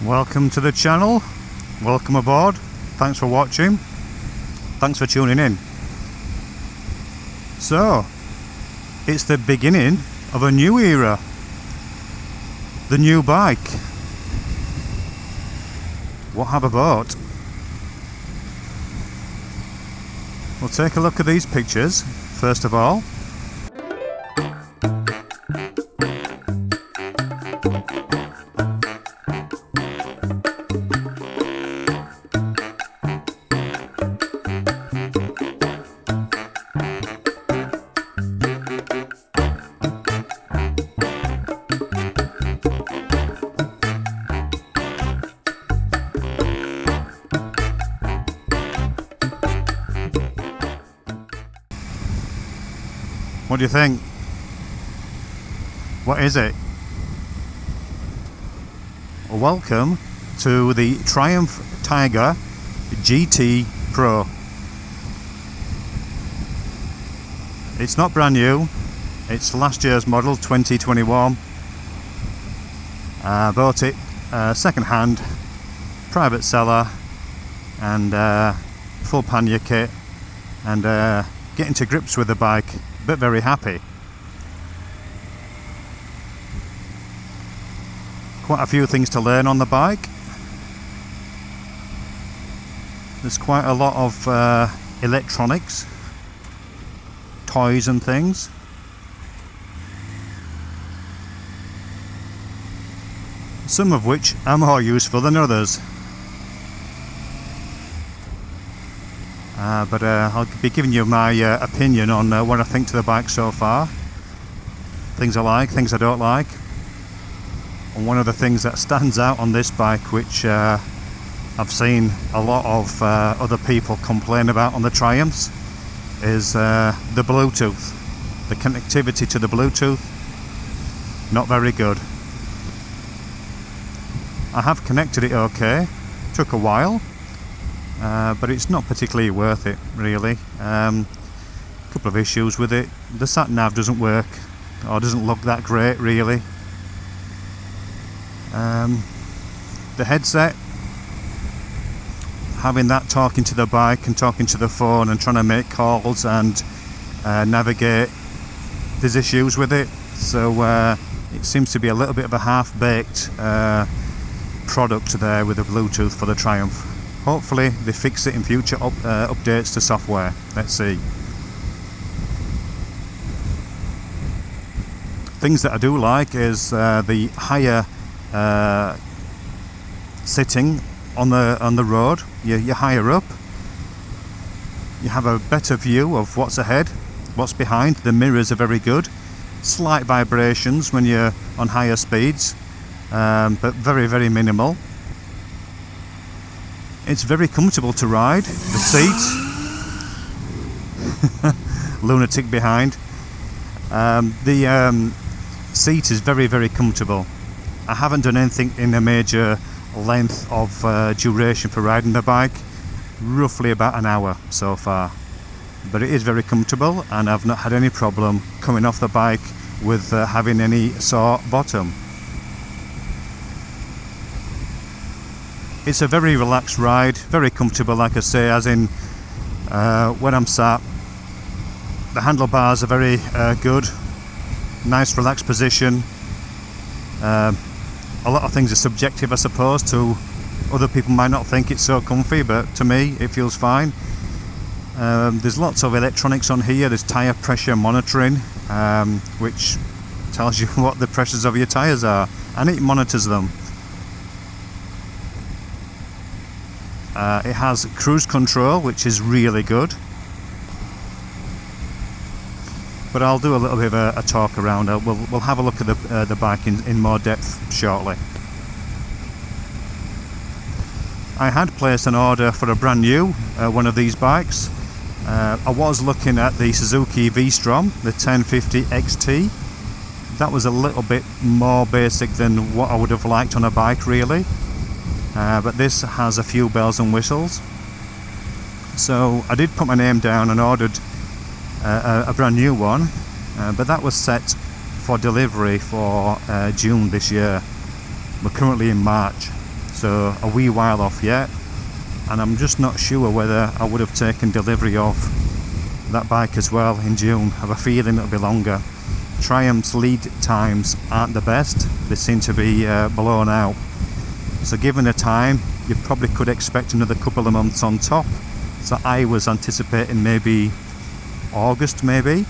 Welcome to the channel, welcome aboard, thanks for watching, thanks for tuning in. So, it's the beginning of a new era, the new bike. What have I bought? We'll take a look at these pictures, first of all. What do you think? What is it? Welcome to the Triumph Tiger GT Pro. It's not brand new, it's last year's model, 2021. I bought it second hand, private seller, and full pannier kit, and getting to grips with the bike. But very happy. Quite a few things to learn on the bike. There's quite a lot of electronics, toys and things. Some of which are more useful than others. But I'll be giving you my opinion on what I think to the bike so far. Things I like, things I don't like. And one of the things that stands out on this bike, which I've seen a lot of other people complain about on the Triumphs, is the Bluetooth. The connectivity to the Bluetooth, not very good. I have connected it okay, took a while. But it's not particularly worth it, really. A couple of issues with it. The sat nav doesn't work, or doesn't look that great, really. The headset, having that talking to the bike and talking to the phone and trying to make calls and navigate, there's issues with it. So it seems to be a little bit of a half-baked product there with the Bluetooth for the Triumph. Hopefully they fix it in future updates to software. Let's see. Things that I do like is the higher sitting on the road. You're higher up. You have a better view of what's ahead, what's behind. The mirrors are very good. Slight vibrations when you're on higher speeds, but very, very minimal. It's very comfortable to ride. The seat, lunatic behind. The seat is very, very comfortable. I haven't done anything in a major length of duration for riding the bike. Roughly about an hour so far. But it is very comfortable, and I've not had any problem coming off the bike with having any sore bottom. It's a very relaxed ride, very comfortable, like I say, as in when I'm sat. The handlebars are very good, nice relaxed position. A lot of things are subjective, I suppose, to other people might not think it's so comfy, but to me it feels fine. There's lots of electronics on here. There's tyre pressure monitoring, which tells you what the pressures of your tyres are, and it monitors them. It has cruise control, which is really good. But I'll do a little bit of a talk around. We'll have a look at the bike in more depth shortly. I had placed an order for a brand new one of these bikes. I was looking at the Suzuki V-Strom, the 1050 XT. That was a little bit more basic than what I would have liked on a bike, really. But this has a few bells and whistles. So I did put my name down and ordered a brand new one, but that was set for delivery for June this year. We're currently in March, so a wee while off yet, and I'm just not sure whether I would have taken delivery of that bike as well in June. I have a feeling it'll be longer. Triumph's lead times aren't the best, they seem to be blown out, so given the time you probably could expect another couple of months on top. So I was anticipating maybe August maybe.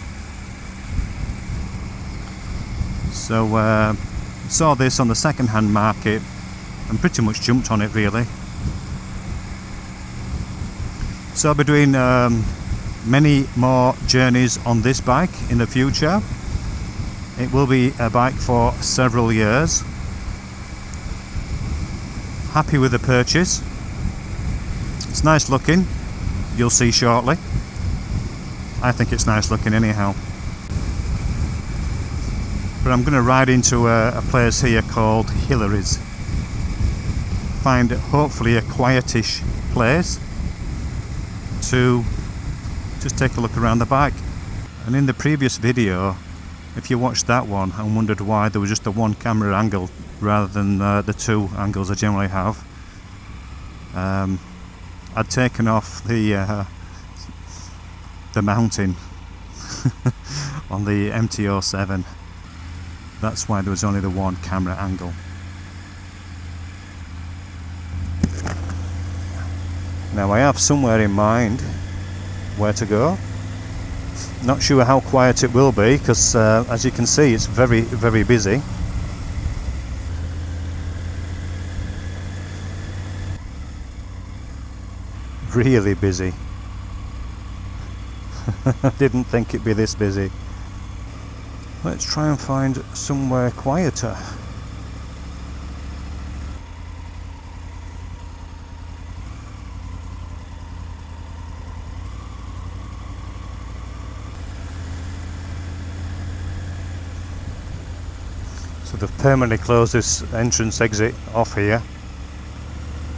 So saw this on the second-hand market and pretty much jumped on it really. So I'll be doing many more journeys on this bike in the future. It will be a bike for several years. Happy with the purchase. It's nice looking, you'll see shortly. I think it's nice looking anyhow. But I'm going to ride into a place here called Hillary's. Find hopefully a quietish place to just take a look around the bike. And in the previous video, if you watched that one and wondered why there was just a one camera angle rather than the two angles I generally have, I'd taken off the mounting on the MT-07. That's why there was only the one camera angle. Now I have somewhere in mind where to go. Not sure how quiet it will be because as you can see it's very, very busy. Really busy. I didn't think it'd be this busy. Let's try and find somewhere quieter. So they've permanently closed this entrance exit off here.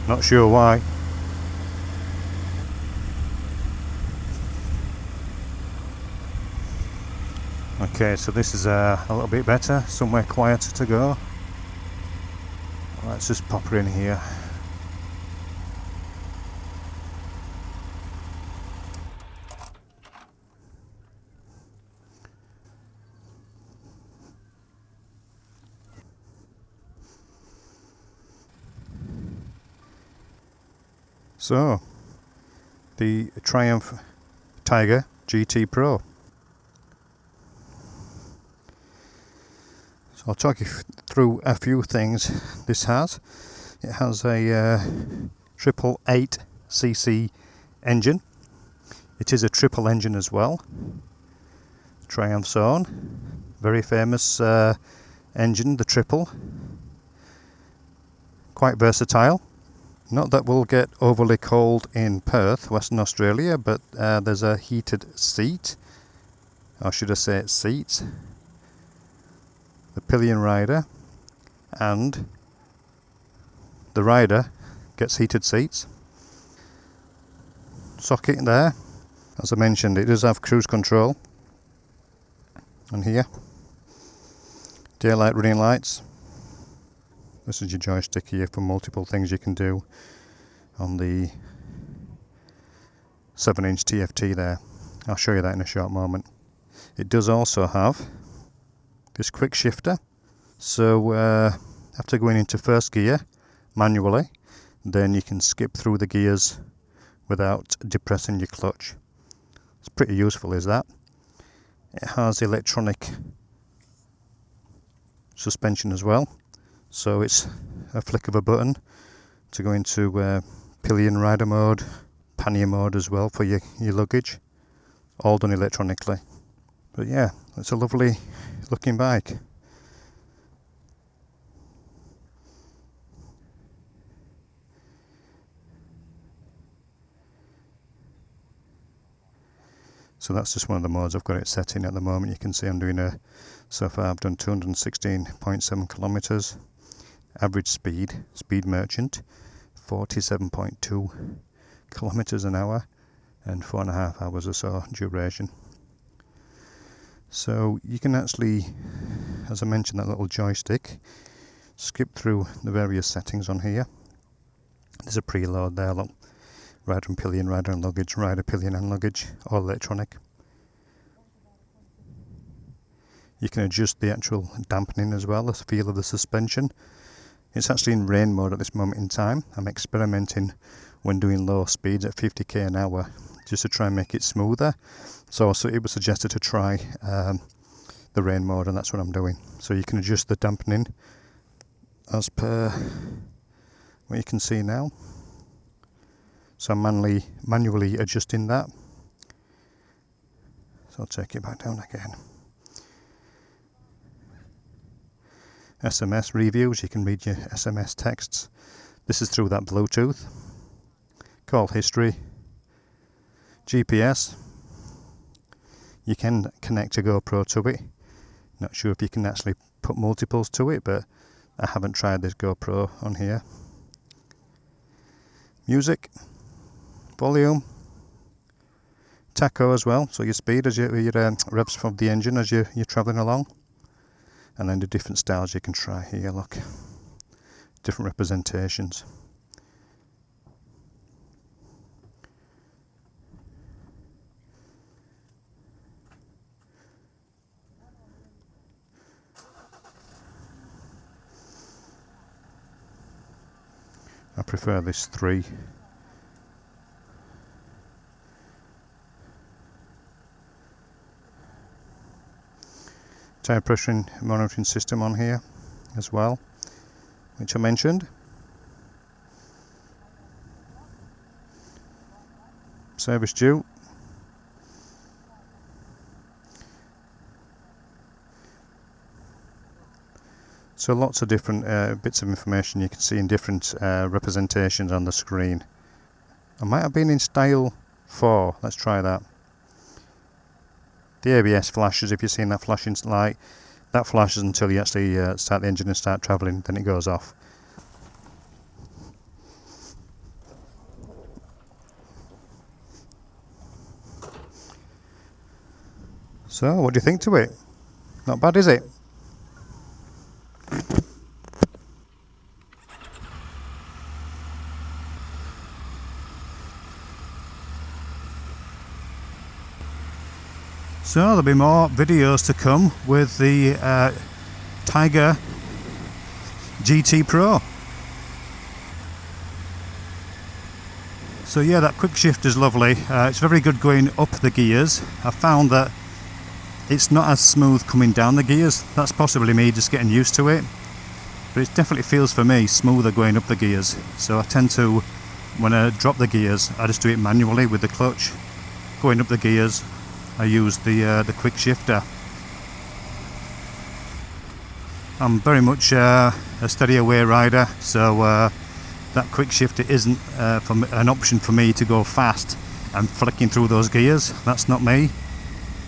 Not sure why. Okay, so this is a little bit better, somewhere quieter to go. Let's just pop her in here. So, the Triumph Tiger GT Pro. So I'll talk you through a few things this has. It has a 888cc engine. It is a triple engine as well. Triumph's own. Very famous engine, the triple. Quite versatile. Not that we'll get overly cold in Perth, Western Australia, but there's a heated seat. Or should I say it's seats. The pillion rider and the rider gets heated seats. Socket there, as I mentioned, it does have cruise control. And here, daylight running lights. This is your joystick here for multiple things you can do on the 7-inch TFT there. I'll show you that in a short moment. It does also have this quick shifter, so after going into first gear manually, then you can skip through the gears without depressing your clutch. It's pretty useful, is that? It has electronic suspension as well, so it's a flick of a button to go into pillion rider mode, pannier mode as well for your luggage, all done electronically. But yeah, it's a lovely looking bike. So that's just one of the modes I've got it set in at the moment. You can see I'm doing so far I've done 216.7 kilometers. Average speed merchant, 47.2 kilometers an hour, and 4.5 hours or so duration. So you can actually, as I mentioned, that little joystick, skip through the various settings on here. There's a preload there, look. Rider and pillion, rider and luggage, rider, pillion and luggage, all electronic. You can adjust the actual dampening as well, the feel of the suspension. It's actually in rain mode at this moment in time. I'm experimenting when doing low speeds at 50k an hour just to try and make it smoother. So it was suggested to try the rain mode, and that's what I'm doing. So you can adjust the dampening as per what you can see now. So I'm manually adjusting that. So I'll take it back down again. SMS reviews, you can read your SMS texts. This is through that Bluetooth. Call history. GPS. You can connect a GoPro to it. Not sure if you can actually put multiples to it, but I haven't tried this GoPro on here. Music. Volume. Tacho as well, so your speed as your revs from the engine as you're travelling along. And then the different styles you can try here, look. Different representations. I prefer this 3. Tyre pressure monitoring system on here as well, which I mentioned. Service due. So lots of different bits of information you can see in different representations on the screen. I might have been in style 4, let's try that. The ABS flashes, if you're seeing that flashing light, that flashes until you actually start the engine and start travelling, then it goes off. So, what do you think to it? Not bad, is it? So there'll be more videos to come with the Tiger GT Pro. So yeah, that quick shift is lovely. It's very good going up the gears. I found that it's not as smooth coming down the gears. That's possibly me just getting used to it. But it definitely feels for me smoother going up the gears. So I tend to, when I drop the gears, I just do it manually with the clutch. Going up the gears, I use the quick shifter. I'm very much a steady away rider, so that quick shifter isn't an option for me to go fast and flicking through those gears. That's not me,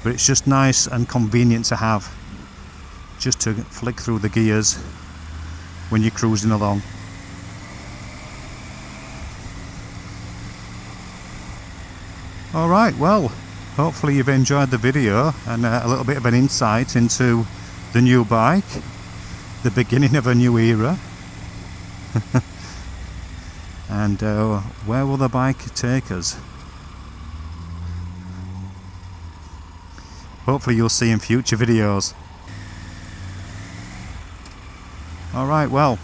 but it's just nice and convenient to have, just to flick through the gears when you're cruising along. Alright, well, hopefully you've enjoyed the video and a little bit of an insight into the new bike, the beginning of a new era. And where will the bike take us? Hopefully you'll see in future videos. Alright, well,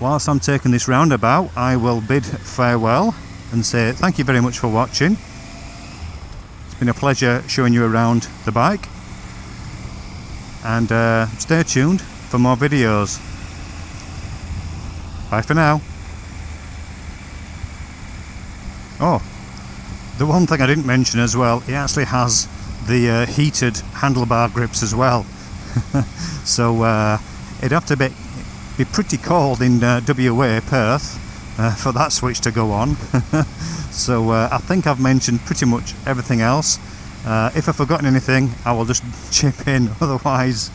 whilst I'm taking this roundabout, I will bid farewell and say thank you very much for watching. It's been a pleasure showing you around the bike, and stay tuned for more videos. Bye for now. Oh, the one thing I didn't mention as well, it actually has the heated handlebar grips as well. So it'd have to be pretty cold in WA, Perth, for that switch to go on. So I think I've mentioned pretty much everything else. If I've forgotten anything, I will just chip in. Otherwise,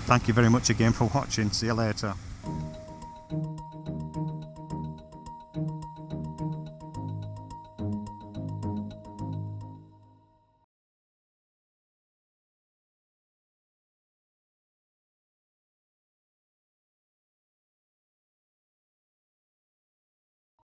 thank you very much again for watching. See you later.